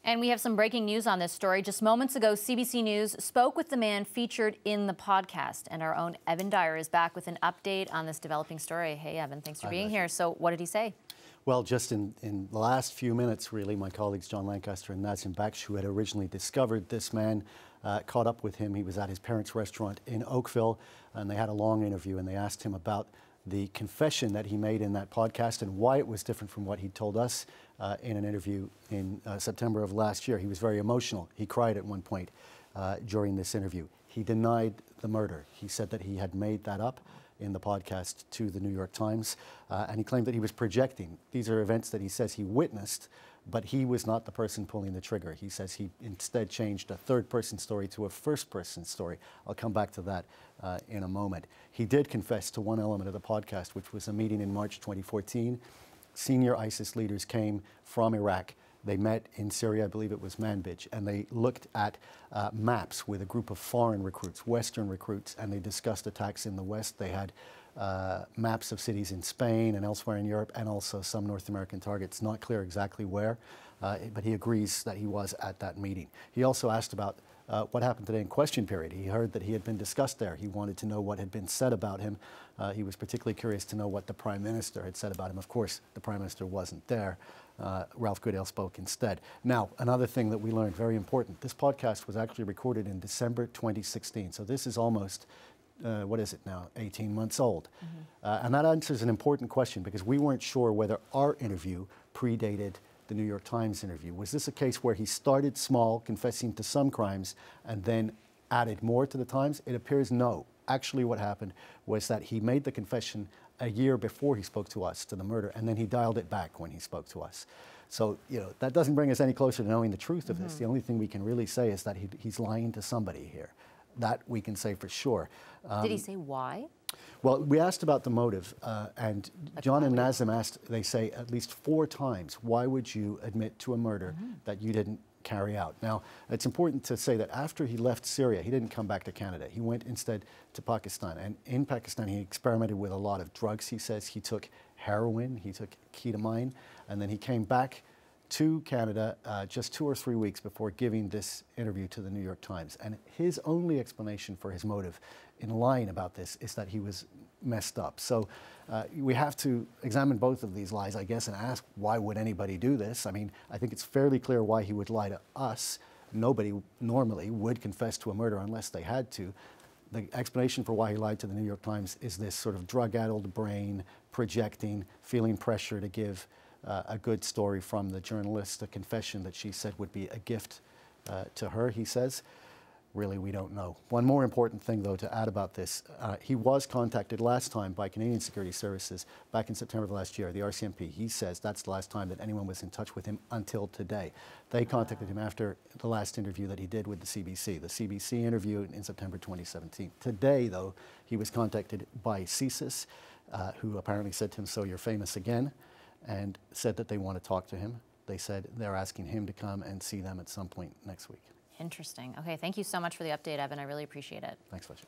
And we have some breaking news on this story. Just moments ago, CBC News spoke with the man featured in the podcast. And our own Evan Dyer is back with an update on this developing story. Hey, Evan, thanks for being here. So what did he say? Well, just in the last few minutes, really, my colleagues John Lancaster and Nazim Baksh, who had originally discovered this man, caught up with him. He was at his parents' restaurant in Oakville, and they had a long interview, and they asked him about the confession that he made in that podcast and why it was different from what he told us in an interview in September of last year. He was very emotional. He cried at one point during this interview. He denied the murder. He said that he had made that up in the podcast to the New York Times, and he claimed that he was projecting. These are events that he says he witnessed, but he was not the person pulling the trigger. He says he instead changed a third-person story to a first-person story. I'll come back to that in a moment. He did confess to one element of the podcast, which was a meeting in March 2014. Senior ISIS leaders came from Iraq. They met in Syria, I believe it was Manbij, and they looked at maps with a group of foreign recruits, Western recruits, and they discussed attacks in the West. They had maps of cities in Spain and elsewhere in Europe, and also some North American targets. Not clear exactly where, but he agrees that he was at that meeting. He also asked about what happened today in question period. He heard that he had been discussed there. He wanted to know what had been said about him. He was particularly curious to know what the Prime Minister had said about him. Of course, the Prime Minister wasn't there. Ralph Goodale spoke instead. Now, another thing that we learned, very important, this podcast was actually recorded in December 2016. So this is almost, what is it now, 18 months old. And that answers an important question because we weren't sure whether our interview predated the New York Times interview. Was this a case where he started small, confessing to some crimes, and then added more to the Times? It appears no. Actually, what happened was that he made the confession a year before he spoke to us to the murder, and then he dialed it back when he spoke to us. So, you know, that doesn't bring us any closer to knowing the truth of this. The only thing we can really say is that he's lying to somebody here. That we can say for sure. Did he say why? Well, we asked about the motive, and John and Nazim asked, they say at least 4 times, why would you admit to a murder that you didn't carry out? Now, it's important to say that after he left Syria, he didn't come back to Canada. He went instead to Pakistan, and in Pakistan he experimented with a lot of drugs. He says he took heroin, he took ketamine, and then he came back to Canada just 2 or 3 weeks before giving this interview to the New York Times. And his only explanation for his motive in lying about this is that he was messed up. So we have to examine both of these lies, I guess, and ask, why would anybody do this? I mean, I think it's fairly clear why he would lie to us. Nobody normally would confess to a murder unless they had to. The explanation for why he lied to the New York Times is this sort of drug-addled brain, projecting, feeling pressure to give a good story from the journalist, a confession that she said would be a gift to her, he says. Really, we don't know. One more important thing, though, to add about this. He was contacted last time by Canadian Security Services back in September of last year, the RCMP. He says that's the last time that anyone was in touch with him until today. They contacted him after the last interview that he did with the CBC interview in September 2017. Today, though, he was contacted by CSIS, who apparently said to him, "So you're famous again," and said that they want to talk to him. They said they're asking him to come and see them at some point next week. Interesting. Okay, thank you so much for the update, Evan. I really appreciate it. Thanks, Fletcher.